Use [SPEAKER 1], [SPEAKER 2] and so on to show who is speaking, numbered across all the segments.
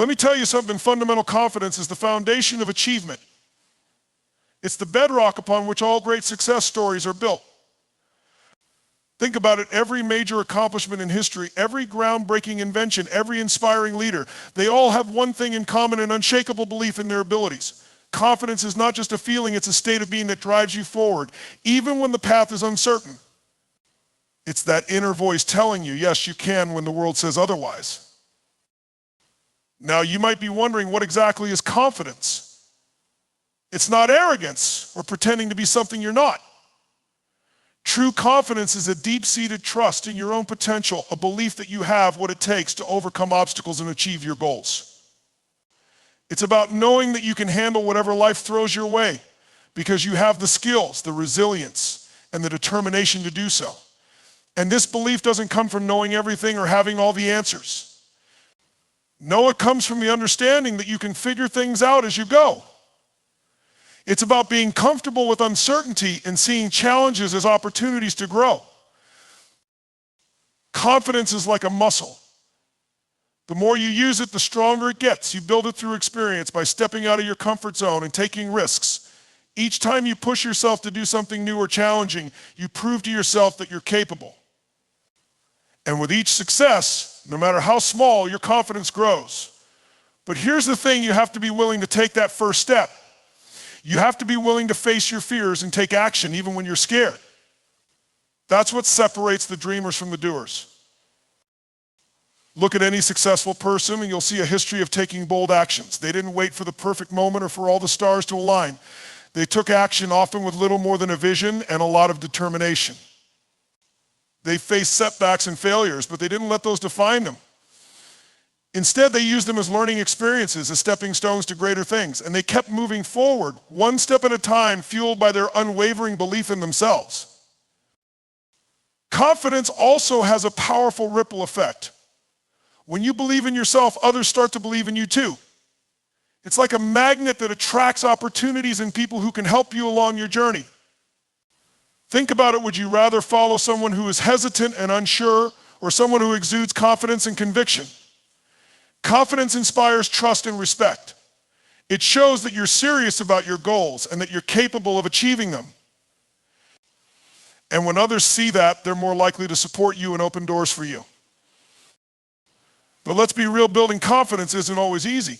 [SPEAKER 1] Let me tell you something. Fundamental confidence is the foundation of achievement. It's the bedrock upon which all great success stories are built. Think about it. Every major accomplishment in history, every groundbreaking invention, every inspiring leader, they all have one thing in common: an unshakable belief in their abilities. Confidence is not just a feeling, it's a state of being that drives you forward, even when the path is uncertain. It's that inner voice telling you, yes, you can, when the world says otherwise. Now, you might be wondering, what exactly is confidence? It's not arrogance or pretending to be something you're not. True confidence is a deep-seated trust in your own potential, a belief that you have what it takes to overcome obstacles and achieve your goals. It's about knowing that you can handle whatever life throws your way because you have the skills, the resilience, and the determination to do so. And this belief doesn't come from knowing everything or having all the answers. No, it comes from the understanding that you can figure things out as you go. It's about being comfortable with uncertainty and seeing challenges as opportunities to grow. Confidence is like a muscle. The more you use it, the stronger it gets. You build it through experience by stepping out of your comfort zone and taking risks. Each time you push yourself to do something new or challenging, you prove to yourself that you're capable. And with each success, no matter how small, your confidence grows. But here's the thing: you have to be willing to take that first step. You have to be willing to face your fears and take action even when you're scared. That's what separates the dreamers from the doers. Look at any successful person and you'll see a history of taking bold actions. They didn't wait for the perfect moment or for all the stars to align. They took action often with little more than a vision and a lot of determination. They faced setbacks and failures, but they didn't let those define them. Instead, they used them as learning experiences, as stepping stones to greater things, and they kept moving forward, one step at a time, fueled by their unwavering belief in themselves. Confidence also has a powerful ripple effect. When you believe in yourself, others start to believe in you too. It's like a magnet that attracts opportunities and people who can help you along your journey. Think about it. Would you rather follow someone who is hesitant and unsure, or someone who exudes confidence and conviction? Confidence inspires trust and respect. It shows that you're serious about your goals and that you're capable of achieving them. And when others see that, they're more likely to support you and open doors for you. But let's be real, building confidence isn't always easy.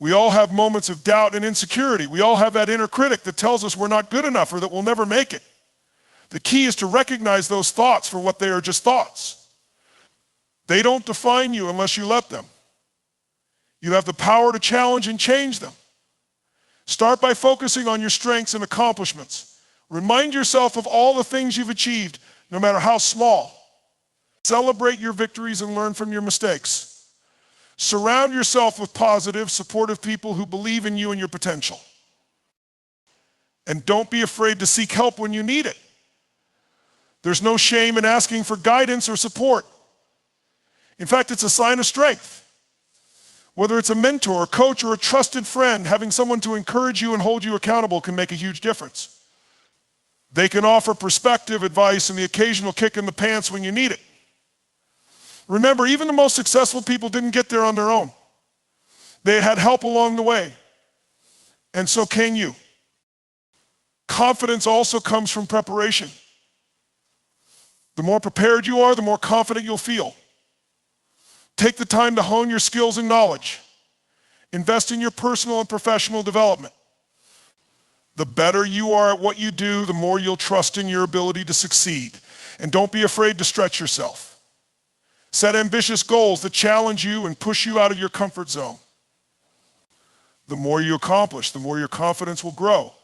[SPEAKER 1] We all have moments of doubt and insecurity. We all have that inner critic that tells us we're not good enough or that we'll never make it. The key is to recognize those thoughts for what they are: just thoughts. They don't define you unless you let them. You have the power to challenge and change them. Start by focusing on your strengths and accomplishments. Remind yourself of all the things you've achieved, no matter how small. Celebrate your victories and learn from your mistakes. Surround yourself with positive, supportive people who believe in you and your potential. And don't be afraid to seek help when you need it. There's no shame in asking for guidance or support. In fact, it's a sign of strength. Whether it's a mentor, a coach, or a trusted friend, having someone to encourage you and hold you accountable can make a huge difference. They can offer perspective, advice, and the occasional kick in the pants when you need it. Remember, even the most successful people didn't get there on their own. They had help along the way. And so can you. Confidence also comes from preparation. The more prepared you are, the more confident you'll feel. Take the time to hone your skills and knowledge. Invest in your personal and professional development. The better you are at what you do, the more you'll trust in your ability to succeed. And don't be afraid to stretch yourself. Set ambitious goals that challenge you and push you out of your comfort zone. The more you accomplish, the more your confidence will grow.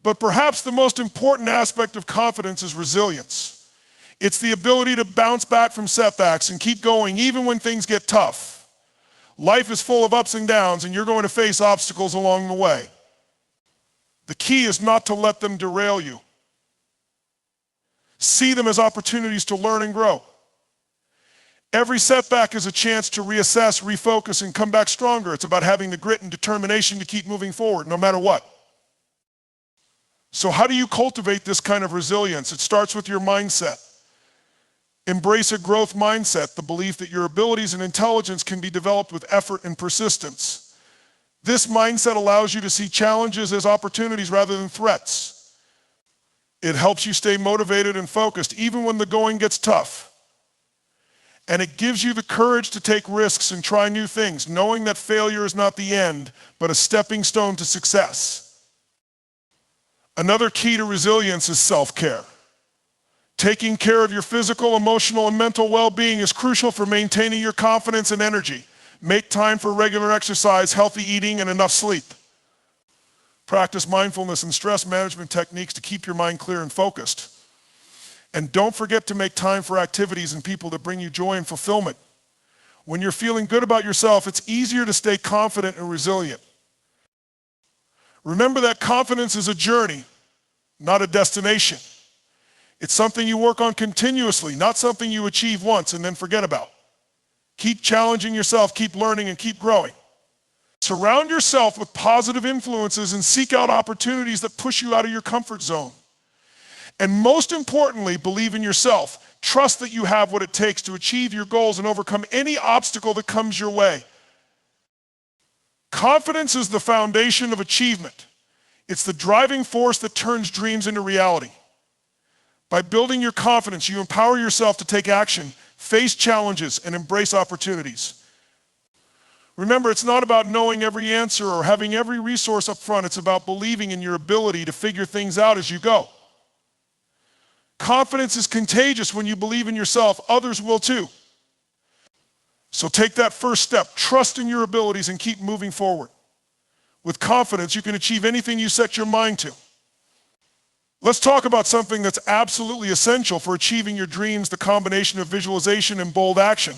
[SPEAKER 1] But perhaps the most important aspect of confidence is resilience. It's the ability to bounce back from setbacks and keep going even when things get tough. Life is full of ups and downs, and you're going to face obstacles along the way. The key is not to let them derail you. See them as opportunities to learn and grow. Every setback is a chance to reassess, refocus, and come back stronger. It's about having the grit and determination to keep moving forward, no matter what. So how do you cultivate this kind of resilience? It starts with your mindset. Embrace a growth mindset, the belief that your abilities and intelligence can be developed with effort and persistence. This mindset allows you to see challenges as opportunities rather than threats. It helps you stay motivated and focused even when the going gets tough. And it gives you the courage to take risks and try new things, knowing that failure is not the end, but a stepping stone to success. Another key to resilience is self-care. Taking care of your physical, emotional, and mental well-being is crucial for maintaining your confidence and energy. Make time for regular exercise, healthy eating, and enough sleep. Practice mindfulness and stress management techniques to keep your mind clear and focused. And don't forget to make time for activities and people that bring you joy and fulfillment. When you're feeling good about yourself, it's easier to stay confident and resilient. Remember that confidence is a journey, not a destination. It's something you work on continuously, not something you achieve once and then forget about. Keep challenging yourself, keep learning, and keep growing. Surround yourself with positive influences and seek out opportunities that push you out of your comfort zone. And most importantly, believe in yourself. Trust that you have what it takes to achieve your goals and overcome any obstacle that comes your way. Confidence is the foundation of achievement. It's the driving force that turns dreams into reality. By building your confidence, you empower yourself to take action, face challenges, and embrace opportunities. Remember, it's not about knowing every answer or having every resource up front. It's about believing in your ability to figure things out as you go. Confidence is contagious. When you believe in yourself, others will too. So take that first step, trust in your abilities, and keep moving forward. With confidence, you can achieve anything you set your mind to. Let's talk about something that's absolutely essential for achieving your dreams, the combination of visualization and bold action.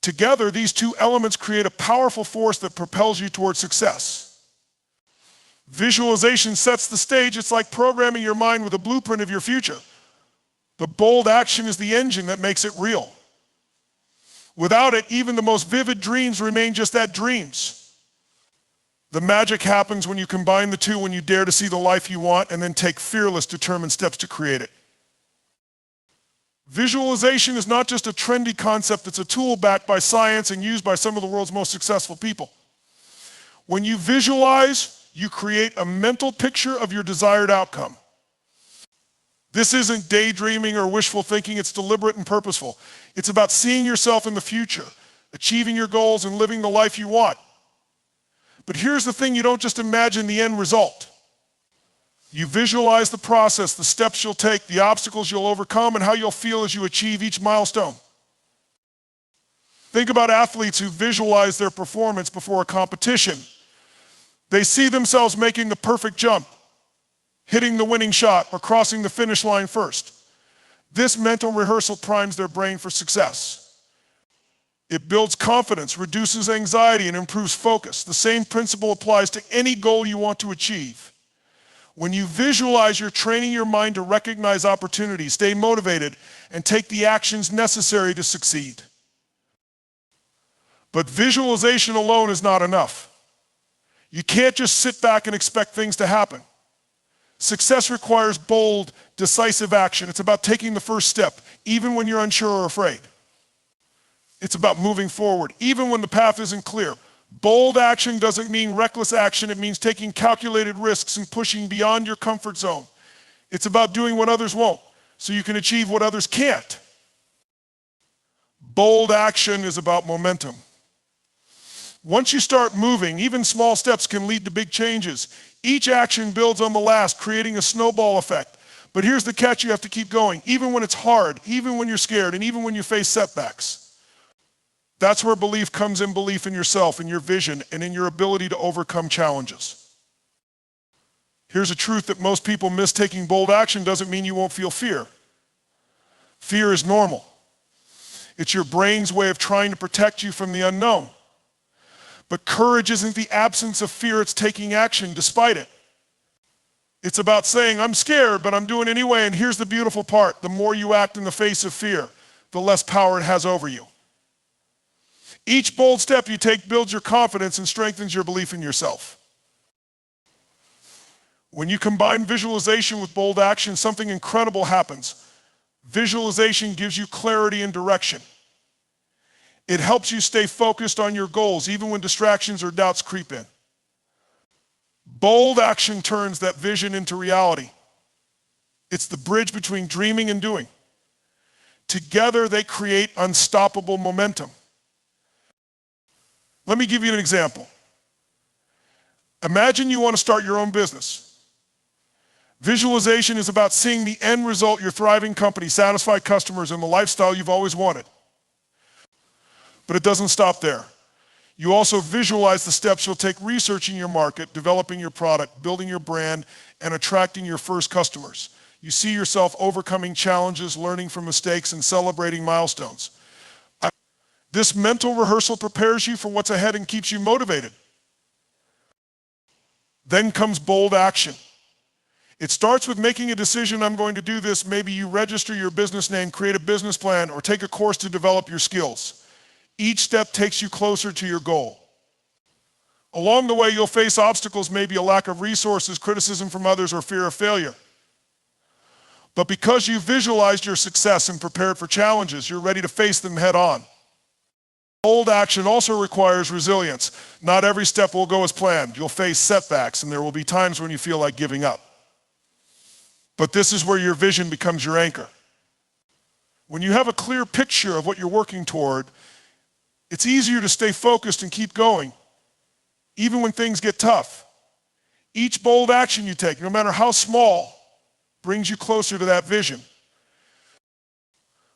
[SPEAKER 1] Together, these two elements create a powerful force that propels you towards success. Visualization sets the stage. It's like programming your mind with a blueprint of your future. The bold action is the engine that makes it real. Without it, even the most vivid dreams remain just that, dreams. The magic happens when you combine the two, when you dare to see the life you want and then take fearless, determined steps to create it. Visualization is not just a trendy concept, it's a tool backed by science and used by some of the world's most successful people. When you visualize, you create a mental picture of your desired outcome. This isn't daydreaming or wishful thinking, it's deliberate and purposeful. It's about seeing yourself in the future, achieving your goals, and living the life you want. But here's the thing, you don't just imagine the end result. You visualize the process, the steps you'll take, the obstacles you'll overcome, and how you'll feel as you achieve each milestone. Think about athletes who visualize their performance before a competition. They see themselves making the perfect jump, hitting the winning shot, or crossing the finish line first. This mental rehearsal primes their brain for success. It builds confidence, reduces anxiety, and improves focus. The same principle applies to any goal you want to achieve. When you visualize, you're training your mind to recognize opportunities, stay motivated, and take the actions necessary to succeed. But visualization alone is not enough. You can't just sit back and expect things to happen. Success requires bold, decisive action. It's about taking the first step, even when you're unsure or afraid. It's about moving forward, even when the path isn't clear. Bold action doesn't mean reckless action. It means taking calculated risks and pushing beyond your comfort zone. It's about doing what others won't, so you can achieve what others can't. Bold action is about momentum. Once you start moving, even small steps can lead to big changes. Each action builds on the last, creating a snowball effect. But here's the catch, you have to keep going, even when it's hard, even when you're scared, and even when you face setbacks. That's where belief comes in, belief in yourself, in your vision, and in your ability to overcome challenges. Here's a truth that most people miss: taking bold action doesn't mean you won't feel fear. Fear is normal. It's your brain's way of trying to protect you from the unknown. But courage isn't the absence of fear, it's taking action despite it. It's about saying, I'm scared, but I'm doing it anyway, and here's the beautiful part: the more you act in the face of fear, the less power it has over you. Each bold step you take builds your confidence and strengthens your belief in yourself. When you combine visualization with bold action, something incredible happens. Visualization gives you clarity and direction. It helps you stay focused on your goals, even when distractions or doubts creep in. Bold action turns that vision into reality. It's the bridge between dreaming and doing. Together, they create unstoppable momentum. Let me give you an example. Imagine you want to start your own business. Visualization is about seeing the end result, your thriving company, satisfied customers, and the lifestyle you've always wanted. But it doesn't stop there. You also visualize the steps you'll take researching your market, developing your product, building your brand, and attracting your first customers. You see yourself overcoming challenges, learning from mistakes, and celebrating milestones. This mental rehearsal prepares you for what's ahead and keeps you motivated. Then comes bold action. It starts with making a decision, I'm going to do this. Maybe you register your business name, create a business plan, or take a course to develop your skills. Each step takes you closer to your goal. Along the way, you'll face obstacles, maybe a lack of resources, criticism from others, or fear of failure. But because you visualized your success and prepared for challenges, you're ready to face them head on. Bold action also requires resilience. Not every step will go as planned. You'll face setbacks, and there will be times when you feel like giving up. But this is where your vision becomes your anchor. When you have a clear picture of what you're working toward, it's easier to stay focused and keep going, even when things get tough. Each bold action you take, no matter how small, brings you closer to that vision.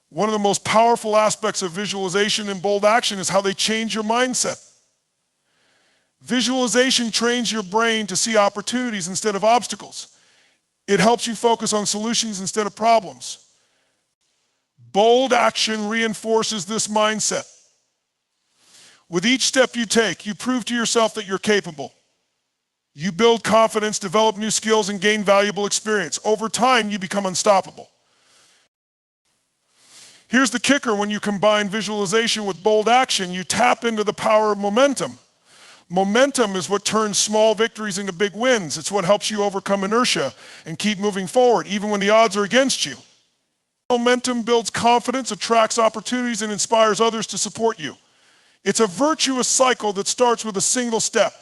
[SPEAKER 1] One of the most powerful aspects of visualization and bold action is how they change your mindset. Visualization trains your brain to see opportunities instead of obstacles. It helps you focus on solutions instead of problems. Bold action reinforces this mindset. With each step you take, you prove to yourself that you're capable. You build confidence, develop new skills, and gain valuable experience. Over time, you become unstoppable. Here's the kicker: when you combine visualization with bold action, you tap into the power of momentum. Momentum is what turns small victories into big wins. It's what helps you overcome inertia and keep moving forward, even when the odds are against you. Momentum builds confidence, attracts opportunities, and inspires others to support you. It's a virtuous cycle that starts with a single step.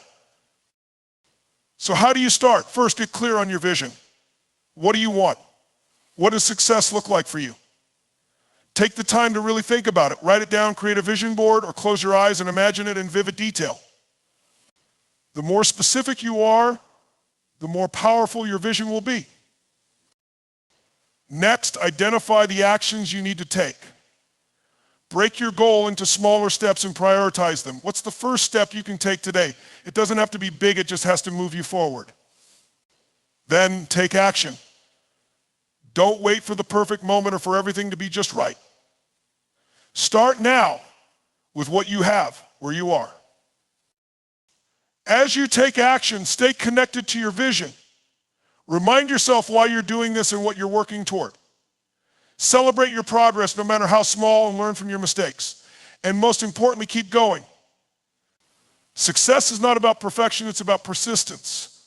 [SPEAKER 1] So how do you start? First, get clear on your vision. What do you want? What does success look like for you? Take the time to really think about it. Write it down, create a vision board, or close your eyes and imagine it in vivid detail. The more specific you are, the more powerful your vision will be. Next, identify the actions you need to take. Break your goal into smaller steps and prioritize them. What's the first step you can take today? It doesn't have to be big, it just has to move you forward. Then take action. Don't wait for the perfect moment or for everything to be just right. Start now with what you have, where you are. As you take action, stay connected to your vision. Remind yourself why you're doing this and what you're working toward. Celebrate your progress, no matter how small, and learn from your mistakes. And most importantly, keep going. Success is not about perfection, it's about persistence.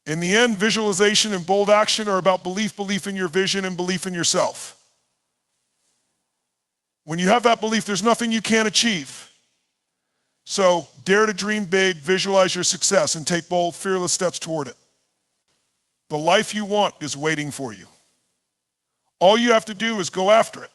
[SPEAKER 1] In the end, visualization and bold action are about belief in your vision, and belief in yourself. When you have that belief, there's nothing you can't achieve. So dare to dream big, visualize your success, and take bold, fearless steps toward it. The life you want is waiting for you. All you have to do is go after it.